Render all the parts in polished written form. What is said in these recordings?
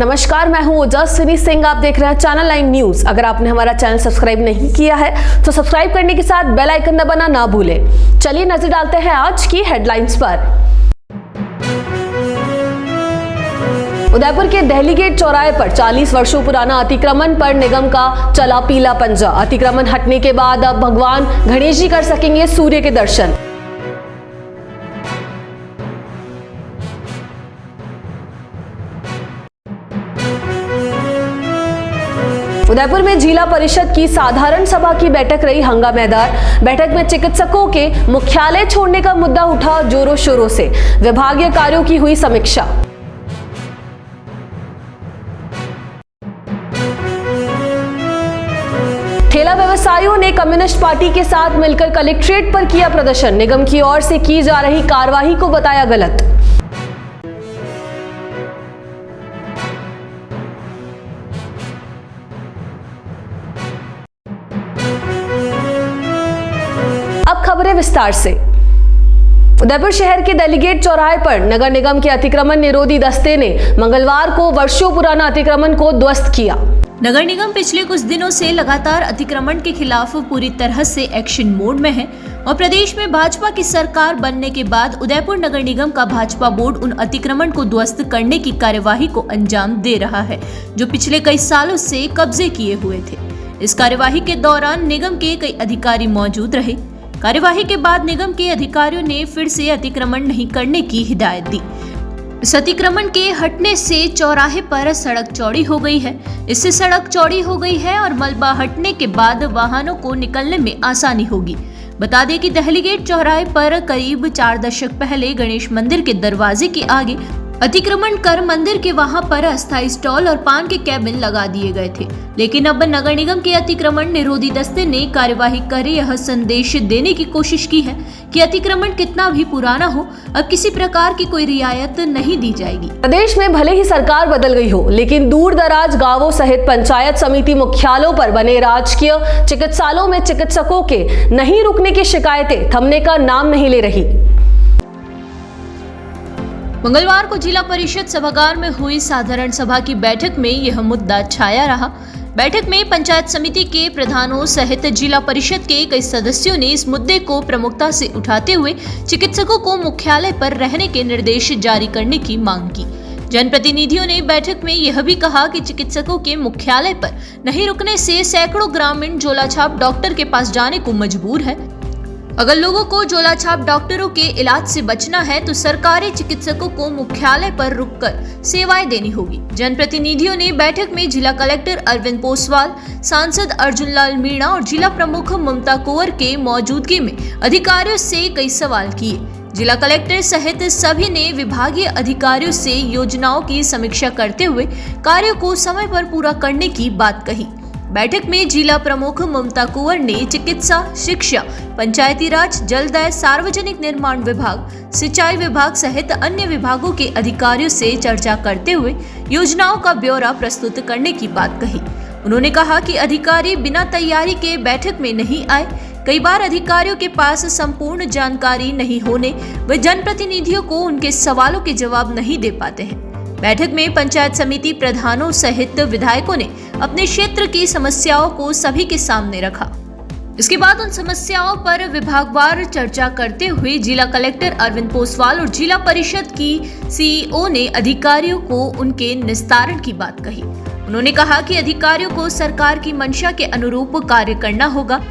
नमस्कार, मैं हूं ओजस्विनी सिंह। आप देख रहे हैं चैनल 9 न्यूज। अगर आपने हमारा चैनल सब्सक्राइब नहीं किया है तो सब्सक्राइब करने के साथ बेल आइकन दबाना ना भूलें। चलिए नजर डालते हैं आज की हेडलाइंस पर। उदयपुर के दहली गेट चौराहे पर 40 वर्षों पुराना अतिक्रमण पर निगम का चला पीला पंजा। अतिक्रमण हटने के बाद अब भगवान गणेश जी कर सकेंगे सूर्य के दर्शन। उदयपुर में जिला परिषद की साधारण सभा की बैठक रही हंगामेदार। बैठक में चिकित्सकों के मुख्यालय छोड़ने का मुद्दा उठा जोरों शोरों से। विभागीय कार्यों की हुई समीक्षा। ठेला व्यवसायियों ने कम्युनिस्ट पार्टी के साथ मिलकर कलेक्ट्रेट पर किया प्रदर्शन। निगम की ओर से की जा रही कार्रवाई को बताया गलत। अब खबरें विस्तार से। उदयपुर शहर के दहली गेट चौराहे पर नगर निगम के अतिक्रमण निरोधी दस्ते ने मंगलवार को वर्षों पुराना अतिक्रमण को ध्वस्त किया। नगर निगम पिछले कुछ दिनों से लगातार अतिक्रमण के खिलाफ पूरी तरह से एक्शन मोड में है और प्रदेश में भाजपा की सरकार बनने के बाद उदयपुर नगर निगम का भाजपा बोर्ड उन अतिक्रमण को ध्वस्त करने की कार्यवाही को अंजाम दे रहा है जो पिछले कई सालों से कब्जे किए हुए थे। इस कार्यवाही के दौरान निगम के कई अधिकारी मौजूद रहे। कार्यवाही के बाद निगम के अधिकारियों ने फिर से अतिक्रमण नहीं करने की हिदायत दी। इस अतिक्रमण के हटने से चौराहे पर सड़क चौड़ी हो गई है। इससे सड़क चौड़ी हो गई है और मलबा हटने के बाद वाहनों को निकलने में आसानी होगी। बता दें कि दहली गेट चौराहे पर करीब 4 दशक पहले गणेश मंदिर के दरवाजे के आगे अतिक्रमण कर मंदिर के वहां पर अस्थायी स्टॉल और पान के कैबिन लगा दिए गए थे। लेकिन अब नगर निगम के अतिक्रमण निरोधी दस्ते ने कार्यवाही कर यह संदेश देने की कोशिश की है कि अतिक्रमण कितना भी पुराना हो, अब किसी प्रकार की कोई रियायत नहीं दी जाएगी। प्रदेश में भले ही सरकार बदल गई हो, लेकिन दूर दराज गांवों सहित पंचायत समिति मुख्यालयों पर बने राजकीय चिकित्सालयों में चिकित्सकों के नहीं रुकने की शिकायतें थमने का नाम नहीं ले रही। मंगलवार को जिला परिषद सभागार में हुई साधारण सभा की बैठक में यह मुद्दा छाया रहा। बैठक में पंचायत समिति के प्रधानों सहित जिला परिषद के कई सदस्यों ने इस मुद्दे को प्रमुखता से उठाते हुए चिकित्सकों को मुख्यालय पर रहने के निर्देश जारी करने की मांग की। जनप्रतिनिधियों ने बैठक में यह भी कहा कि चिकित्सकों के मुख्यालय पर नहीं रुकने से सैकड़ों ग्रामीण झोलाछाप डॉक्टर के पास जाने को मजबूर है। अगर लोगों को झोलाछाप डॉक्टरों के इलाज से बचना है तो सरकारी चिकित्सकों को मुख्यालय पर रुककर सेवाएं देनी होगी। जनप्रतिनिधियों ने बैठक में जिला कलेक्टर अरविंद पोसवाल, सांसद अर्जुन लाल मीणा और जिला प्रमुख ममता कुंवर के मौजूदगी में अधिकारियों से कई सवाल किए। जिला कलेक्टर सहित सभी ने विभागीय अधिकारियों से योजनाओं की समीक्षा करते हुए कार्यों को समय पर पूरा करने की बात कही। बैठक में जिला प्रमुख ममता कुंवर ने चिकित्सा, शिक्षा, पंचायती राज, जलदाय, सार्वजनिक निर्माण विभाग, सिंचाई विभाग सहित अन्य विभागों के अधिकारियों से चर्चा करते हुए योजनाओं का ब्यौरा प्रस्तुत करने की बात कही। उन्होंने कहा कि अधिकारी बिना तैयारी के बैठक में नहीं आए। कई बार अधिकारियों के पास संपूर्ण जानकारी नहीं होने व जनप्रतिनिधियों को उनके सवालों के जवाब नहीं दे पाते हैं। बैठक में पंचायत समिति प्रधानों सहित विधायकों ने अपने क्षेत्र की समस्याओं को सभी के सामने रखा। इसके बाद उन समस्याओं पर विभागवार चर्चा करते हुए जिला कलेक्टर अरविंद पोसवाल और जिला परिषद की सीईओ ने अधिकारियों को उनके निस्तारण की बात कही। उन्होंने कहा कि अधिकारियों को सरकार की मंशा के अनुरूप कार्य करना होगा।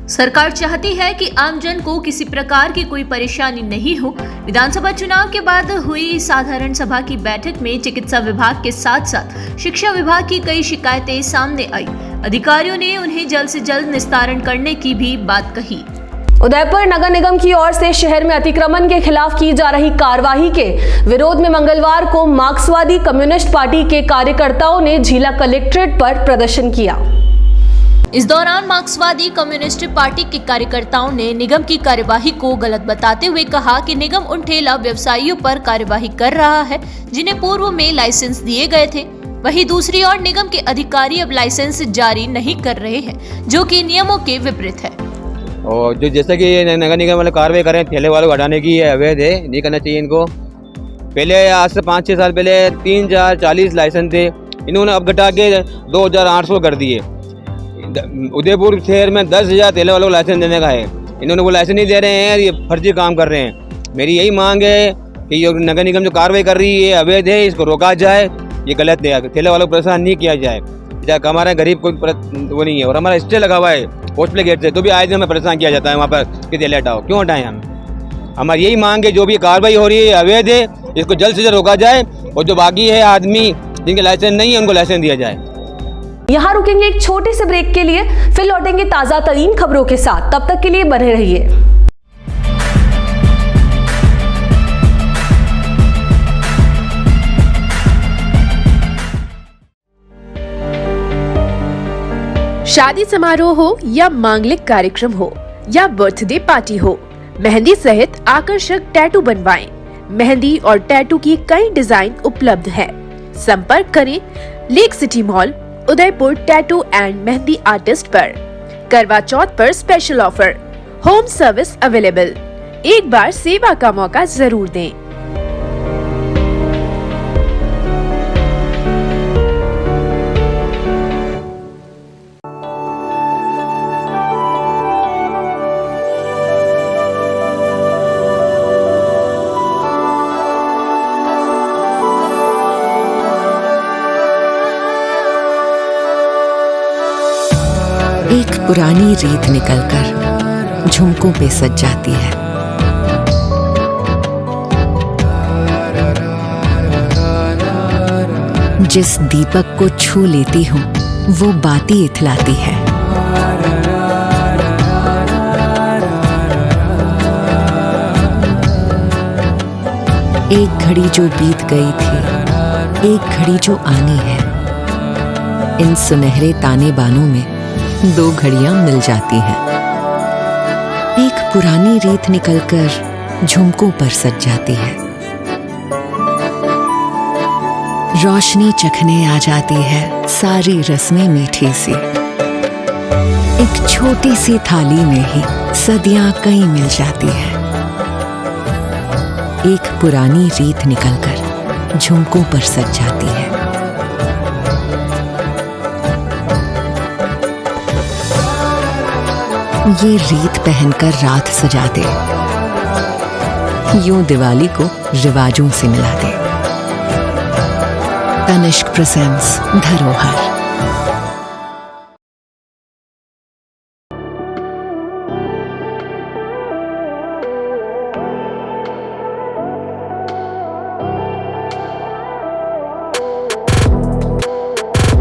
सरकार चाहती है कि आमजन को किसी प्रकार की कोई परेशानी नहीं हो। विधानसभा चुनाव के बाद हुई साधारण सभा की बैठक में चिकित्सा विभाग के साथ साथ शिक्षा विभाग की कई शिकायतें सामने आई। अधिकारियों ने उन्हें जल्द से जल्द निस्तारण करने की भी बात कही। उदयपुर नगर निगम की ओर से शहर में अतिक्रमण के खिलाफ की जा रही कार्यवाही के विरोध में मंगलवार को मार्क्सवादी कम्युनिस्ट पार्टी के कार्यकर्ताओं ने जिला कलेक्ट्रेट पर प्रदर्शन किया। इस दौरान मार्क्सवादी कम्युनिस्ट पार्टी के कार्यकर्ताओं ने निगम की कार्यवाही को गलत बताते हुए कहा कि निगम उन ठेला व्यवसायियों पर कार्यवाही कर रहा है जिन्हें पूर्व में लाइसेंस दिए गए थे। वहीं दूसरी ओर निगम के अधिकारी अब लाइसेंस जारी नहीं कर रहे हैं जो कि नियमों के विपरीत है। और जो जैसे कि नगर निगम वाले कार्रवाई कर रहे हैं ठेले वालों को हटाने की, अवैध है, नहीं करना चाहिए इनको। पहले आज से 5-6 साल पहले 3,40 लाइसेंस थे, इन्होंने अब घटा के 2,800 कर दिए। उदयपुर शहर में 10,000 ठेले वालों को लाइसेंस देने का है, इन्होंने वो लाइसेंस नहीं दे रहे हैं, ये फर्जी काम कर रहे हैं। मेरी यही मांग है कि ये नगर निगम जो कार्रवाई कर रही है अवैध है, इसको रोका जाए, ये गलत है, ठेले वालों को परेशान नहीं किया जाए। हमारे गरीब कोई वो नहीं है, और हमारा स्टे लगा हुआ है हॉस्पिटल गेट से, तो भी आए दिन हमें परेशान किया जाता है वहाँ पर कि ठेले हटाओ। क्यों हटाएं हम? हमारी यही मांग है, जो भी कार्रवाई हो रही है अवैध है, इसको जल्द से जल्द रोका जाए, और जो बाकी है आदमी जिनके लाइसेंस नहीं है उनको लाइसेंस दिया जाए। यहाँ रुकेंगे एक छोटे से ब्रेक के लिए, फिर लौटेंगे ताजा तरीन खबरों के साथ। तब तक के लिए बने रहिए। शादी समारोह हो या मांगलिक कार्यक्रम हो या बर्थडे पार्टी हो, मेहंदी सहित आकर्षक टैटू बनवाएं। मेहंदी और टैटू की कई डिजाइन उपलब्ध है। संपर्क करें lake city mall, Udaipur tattoo and mehndi artist पर। करवा चौथ पर special offer, home service available. एक बार सेवा का मौका जरूर दें। एक पुरानी रीत निकलकर झुमकों पे सज जाती है। जिस दीपक को छू लेती हूँ वो बाती इथलाती है। एक घड़ी जो बीत गई थी, एक घड़ी जो आनी है, इन सुनहरे ताने बानों में 2 घड़ियां मिल जाती हैं। एक पुरानी रीत निकलकर झुमकों पर सज जाती है। रोशनी चखने आ जाती है सारी रस्में मीठी सी। एक छोटी सी थाली में ही सदियां कई मिल जाती है। एक पुरानी रीत निकलकर झुमकों पर सज जाती है। ये रीत पहनकर रात सजा दे, यूं दिवाली को रिवाजों से मिला दे। तनिष्क प्रेजेंट्स धरोहर।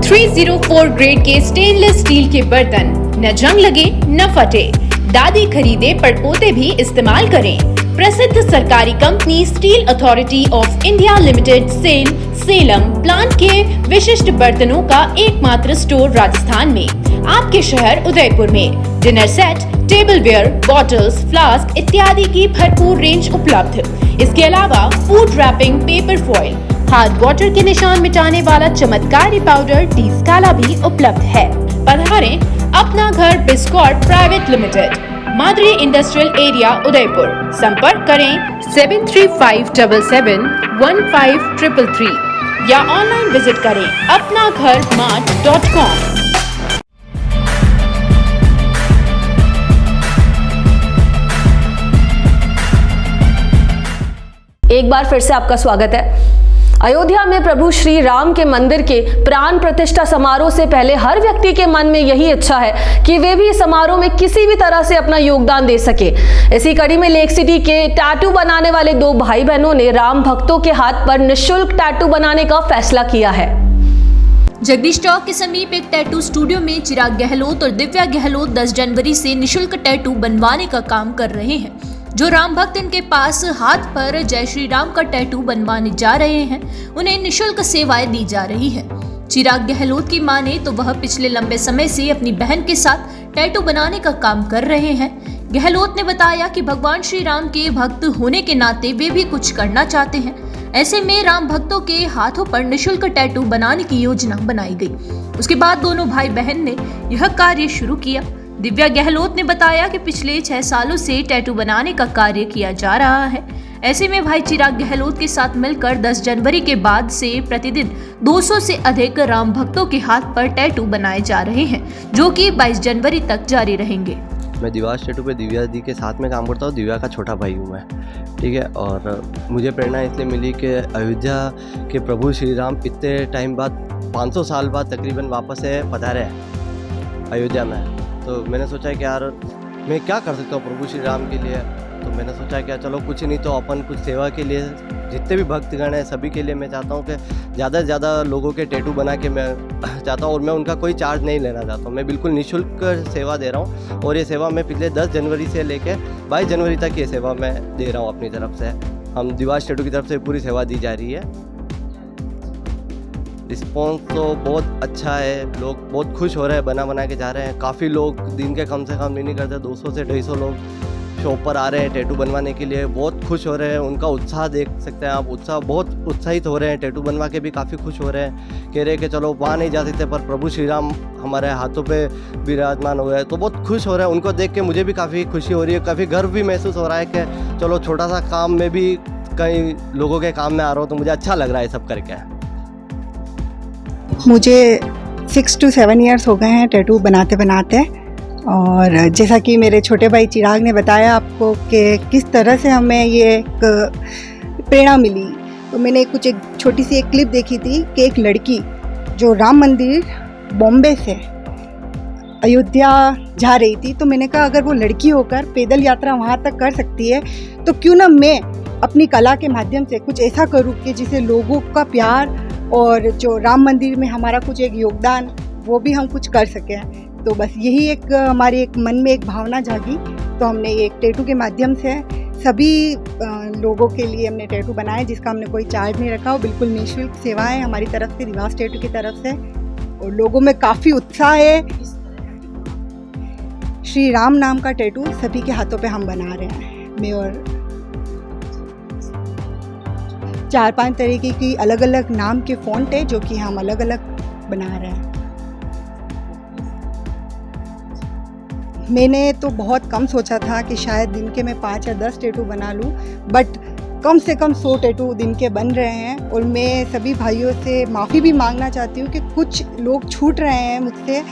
.304 ग्रेड के स्टेनलेस स्टील के बर्तन, न जंग लगे न फटे। दादी खरीदे पड़पोते भी इस्तेमाल करें। प्रसिद्ध सरकारी company steel authority of India limited Salem plant के विशिष्ट बर्तनों का एकमात्र स्टोर राजस्थान में, आपके शहर उदयपुर में। Dinner set, tableware, bottles, flask इत्यादि की भरपूर रेंज उपलब्ध। इसके अलावा food wrapping, paper foil, hard water के निशान मिटाने वाला चमत्कारी पाउडर टी स्काला भी उपलब्ध है। पधारें अपना घर Biscot private limited, Madri industrial area Udaipur. संपर्क करें 7357715333 या ऑनलाइन विजिट करें apnagharmart.com। एक बार फिर से आपका स्वागत है। अयोध्या में प्रभु श्री राम के मंदिर के प्राण प्रतिष्ठा समारोह से पहले हर व्यक्ति के मन में यही इच्छा है कि वे भी इस समारोह में किसी भी तरह से अपना योगदान दे सके। इसी कड़ी में लेक सिटी के टैटू बनाने वाले 2 भाई बहनों ने राम भक्तों के हाथ पर निःशुल्क टैटू बनाने का फैसला किया है। जगदीश चौक के समीप एक टैटू स्टूडियो में चिराग गहलोत और दिव्या गहलोत 10 जनवरी से निःशुल्क टैटू बनवाने का काम कर रहे हैं। जो राम भक्त इनके पास हाथ पर जय श्री राम का टैटू बनवाने जा रहे हैं, उन्हें निःशुल्क सेवाएं दी जा रही है। चिराग गहलोत की माने तो वह पिछले लंबे समय से अपनी बहन के साथ टैटू बनाने का काम कर रहे हैं। गहलोत ने बताया कि भगवान श्री राम के भक्त होने के नाते वे भी कुछ करना चाहते हैं। ऐसे में राम भक्तों के हाथों पर निःशुल्क टैटू बनाने की योजना बनाई गई। उसके बाद दोनों भाई बहन ने यह कार्य शुरू किया। दिव्या गहलोत ने बताया कि पिछले 6 सालों से टैटू बनाने का कार्य किया जा रहा है। ऐसे में भाई चिराग गहलोत के साथ मिलकर 10 जनवरी के बाद से प्रतिदिन 200 से अधिक राम भक्तों के हाथ पर टैटू बनाए जा रहे हैं, जो कि 22 जनवरी तक जारी रहेंगे। मैं दिवास टैटू पे दिव्या दी के साथ में काम करता हूँ। दिव्या का छोटा भाई हूँ मैं, ठीक है। और मुझे प्रेरणा इसलिए मिली कि अयोध्या के प्रभु श्री राम इतने टाइम बाद 500 साल बाद तकरीबन वापस से पधारे हैं अयोध्या में। तो मैंने सोचा कि यार मैं क्या कर सकता हूँ प्रभु श्री राम के लिए। तो मैंने सोचा कि चलो कुछ नहीं तो अपन कुछ सेवा के लिए, जितने भी भक्तगण हैं सभी के लिए मैं चाहता हूँ कि ज़्यादा से ज़्यादा लोगों के टैटू बना के मैं चाहता हूँ। और मैं उनका कोई चार्ज नहीं लेना चाहता हूँ, मैं बिल्कुल निःशुल्क सेवा दे रहा हूँ। और ये सेवा मैं पिछले 10 जनवरी से लेकर 22 जनवरी तक ये सेवा मैं दे रहा हूँ अपनी तरफ से। हम दिवास टैटू की तरफ से पूरी सेवा दी जा रही है। रिस्पॉन्स तो बहुत अच्छा है, लोग बहुत खुश हो रहे हैं, बना के जा रहे हैं। काफ़ी लोग दिन के कम से कम नहीं करते, 200 से 250 लोग शॉप पर आ रहे हैं टैटू बनवाने के लिए, बहुत खुश हो रहे हैं। उनका उत्साह देख सकते हैं आप, उत्साह बहुत उत्साहित हो रहे हैं। टैटू बनवा के भी काफ़ी खुश हो रहे हैं, कह रहे हैं कि चलो वहाँ नहीं जा सकते पर प्रभु श्री राम हमारे हाथों पे विराजमान हो गए, तो बहुत खुश हो रहे हैं। उनको देख के मुझे भी काफ़ी खुशी हो रही है, काफ़ी गर्व भी महसूस हो रहा है कि चलो छोटा सा काम में भी कई लोगों के काम में आ रहा हूँ, तो मुझे अच्छा लग रहा है सब करके। मुझे 6 to 7 years हो गए हैं टैटू बनाते बनाते। और जैसा कि मेरे छोटे भाई चिराग ने बताया आपको कि किस तरह से हमें ये एक प्रेरणा मिली, तो मैंने एक छोटी सी एक क्लिप देखी थी कि एक लड़की जो राम मंदिर बॉम्बे से अयोध्या जा रही थी, तो मैंने कहा अगर वो लड़की होकर पैदल यात्रा वहाँ तक कर सकती है तो क्यों ना मैं अपनी कला के माध्यम से कुछ ऐसा करूँ कि जिसे लोगों का प्यार और जो राम मंदिर में हमारा कुछ एक योगदान वो भी हम कुछ कर सकें। तो बस यही एक हमारी एक मन में एक भावना जागी, तो हमने ये एक टैटू के माध्यम से सभी लोगों के लिए हमने टैटू बनाए, जिसका हमने कोई चार्ज नहीं रखा। वो बिल्कुल निःशुल्क सेवा है हमारी तरफ से, दिवास टैटू की तरफ से। और लोगों में काफ़ी उत्साह है। श्री राम नाम का टैटू सभी के हाथों पे हम बना रहे हैं। मैं और 4-5 तरीके की अलग अलग नाम के फ़ॉन्ट है जो कि हम अलग अलग बना रहे हैं। मैंने तो बहुत कम सोचा था कि शायद दिन के मैं 5 या 10 टैटू बना लूँ, बट कम से कम 100 टैटू दिन के बन रहे हैं। और मैं सभी भाइयों से माफ़ी भी मांगना चाहती हूँ कि कुछ लोग छूट रहे हैं मुझसे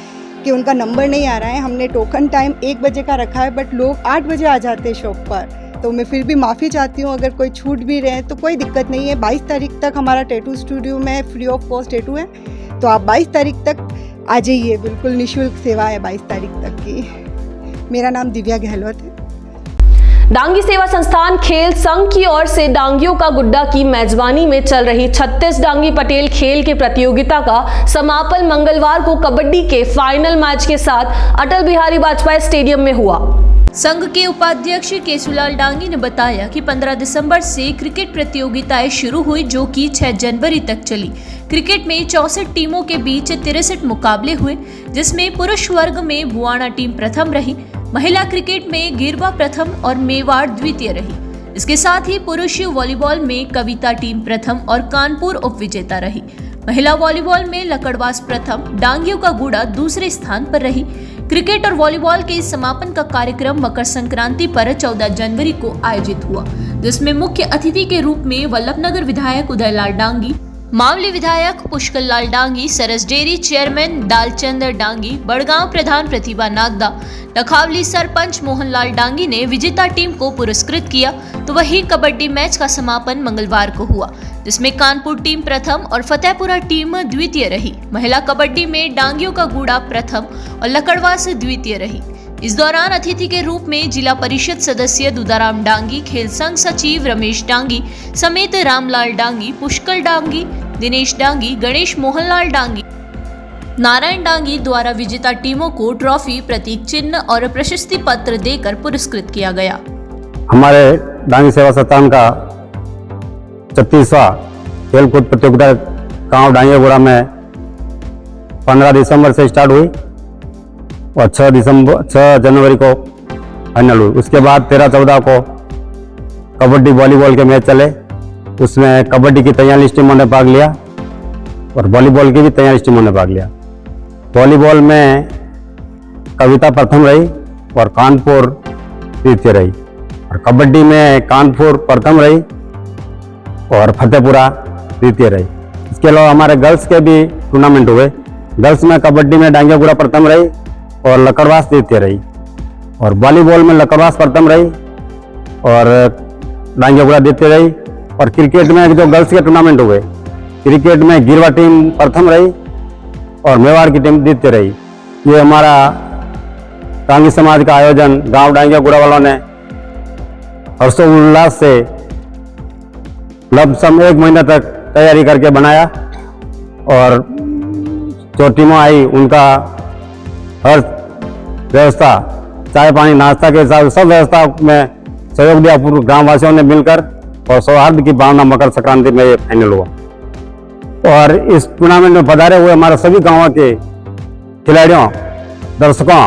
कि उनका नंबर नहीं आ रहा है। हमने टोकन टाइम 1 बजे का रखा है, बट लोग 8 बजे आ जाते हैं शॉप पर। तो मैं फिर भी माफ़ी चाहती हूँ, अगर कोई छूट भी रहे हैं तो कोई दिक्कत नहीं है। 22 तारीख तक हमारा टैटू स्टूडियो में फ्री ऑफ कॉस्ट टैटू है, तो आप 22 तारीख तक आ जाइए, बिल्कुल निःशुल्क सेवा है 22 तारीख तक की। मेरा नाम दिव्या गहलोत है। डांगी सेवा संस्थान खेल संघ की ओर से डांगियों का गुड्डा की मेजबानी में चल रही 36 डांगी पटेल खेल के प्रतियोगिता का समापन मंगलवार को कबड्डी के फाइनल मैच के साथ अटल बिहारी वाजपेयी स्टेडियम में हुआ। संघ के उपाध्यक्ष केशुलाल डांगी ने बताया कि 15 दिसंबर से क्रिकेट प्रतियोगिताएं शुरू हुई, जो कि 6 जनवरी तक चली। क्रिकेट में 64 टीमों के बीच 63 मुकाबले हुए, जिसमें पुरुष वर्ग में बुआना टीम प्रथम रही, महिला क्रिकेट में गिरवा प्रथम और मेवाड़ द्वितीय रही। इसके साथ ही पुरुष वॉलीबॉल में कविता टीम प्रथम और कानपुर उपविजेता रही। महिला वॉलीबॉल में लकड़वास प्रथम, डांगियों का गुड़ा दूसरे स्थान पर रही। क्रिकेट और वॉलीबॉल के इस समापन का कार्यक्रम मकर संक्रांति पर 14 जनवरी को आयोजित हुआ, जिसमें मुख्य अतिथि के रूप में वल्लभनगर विधायक उदयलाल डांगी, मावली विधायक पुष्कर लाल डांगी, सरस डेयरी चेयरमैन दालचंद डांगी, बड़गांव प्रधान प्रतिभा नागदा, लखावली सरपंच मोहनलाल डांगी ने विजेता टीम को पुरस्कृत किया। तो वही कबड्डी मैच का समापन मंगलवार को हुआ, जिसमें कानपुर टीम प्रथम और फतेहपुरा टीम द्वितीय रही। महिला कबड्डी में डांगियों का गुड़ा प्रथम और लकड़वास द्वितीय रही। इस दौरान अतिथि के रूप में जिला परिषद सदस्य दुदाराम डांगी, खेल संघ सचिव रमेश डांगी समेत रामलाल डांगी, पुष्कर डांगी, दिनेश डांगी, गणेश मोहनलाल डांगी, नारायण डांगी द्वारा विजेता टीमों को ट्रॉफी, प्रतीक चिन्ह और प्रशस्ति पत्र देकर पुरस्कृत किया गया। हमारे डांगी सेवा संस्थान का 36वां खेलकूद प्रतियोगिता गांव डांगीगुड़ा में 15 दिसंबर से स्टार्ट हुई और 6 जनवरी को फाइनल हुई। उसके बाद 13-14 को कबड्डी वॉलीबॉल के मैच चले, उसमें कबड्डी की 43 टीमों ने भाग लिया और वॉलीबॉल की भी 43 टीमों ने भाग लिया। वॉलीबॉल में कविता प्रथम रही और कानपुर द्वितीय रही। और कबड्डी में कानपुर प्रथम रही और फतेहपुरा द्वितीय रही। इसके अलावा हमारे गर्ल्स के भी टूर्नामेंट हुए। गर्ल्स में कबड्डी में डांगियागुड़ा प्रथम रही और लकड़वास द्वितीय रही, और वॉलीबॉल में लकड़वास प्रथम रही और डांगियागुड़ा द्वितीय रही। और क्रिकेट में जो गर्ल्स के टूर्नामेंट हुए, क्रिकेट में गिरवा टीम प्रथम रही और मेवाड़ की टीम द्वितीय रही। ये हमारा टांगी समाज का आयोजन गांव डांगियागुड़ा वालों ने हर्षोल्लास से लमसम 1 महीना तक तैयारी करके बनाया, और जो टीमें आई उनका हर व्यवस्था, चाय पानी नाश्ता के साथ सब व्यवस्था में सहयोग दिया पूर्व गाँव वासियों ने मिलकर, और सौहार्द की भावना मकर संक्रांति में ये फाइनल हुआ। और इस टूर्नामेंट में पधारे हुए हमारे सभी गांवों के खिलाड़ियों, दर्शकों,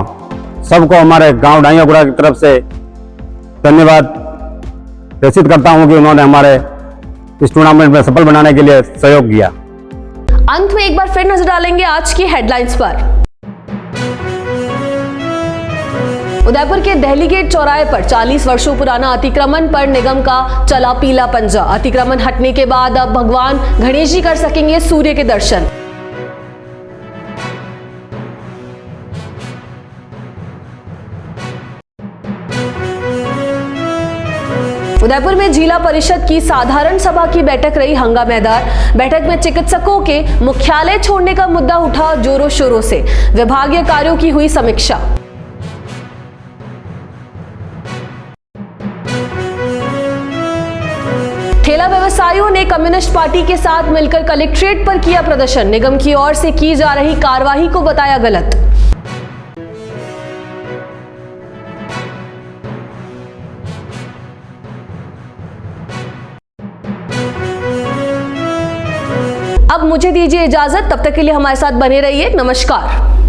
सबको हमारे गांव डांगियागुड़ा की तरफ से धन्यवाद प्रेषित करता हूं कि उन्होंने हमारे इस टूर्नामेंट में सफल बनाने के लिए सहयोग किया। अंत में एक बार फिर नजर डालेंगे आज की हेडलाइंस पर। उदयपुर के दहली गेट चौराहे पर 40 वर्षों पुराना अतिक्रमण पर निगम का चला पीला पंजा। अतिक्रमण हटने के बाद अब भगवान गणेश जी कर सकेंगे सूर्य के दर्शन। उदयपुर में जिला परिषद की साधारण सभा की बैठक रही हंगामेदार। बैठक में चिकित्सकों के मुख्यालय छोड़ने का मुद्दा उठा जोरों शोरों से। विभागीय कार्यों की हुई समीक्षा। ठेला व्यवसायियों ने कम्युनिस्ट पार्टी के साथ मिलकर कलेक्ट्रेट पर किया प्रदर्शन। निगम की ओर से की जा रही कार्रवाई को बताया गलत। अब मुझे दीजिए इजाजत, तब तक के लिए हमारे साथ बने रहिए। नमस्कार।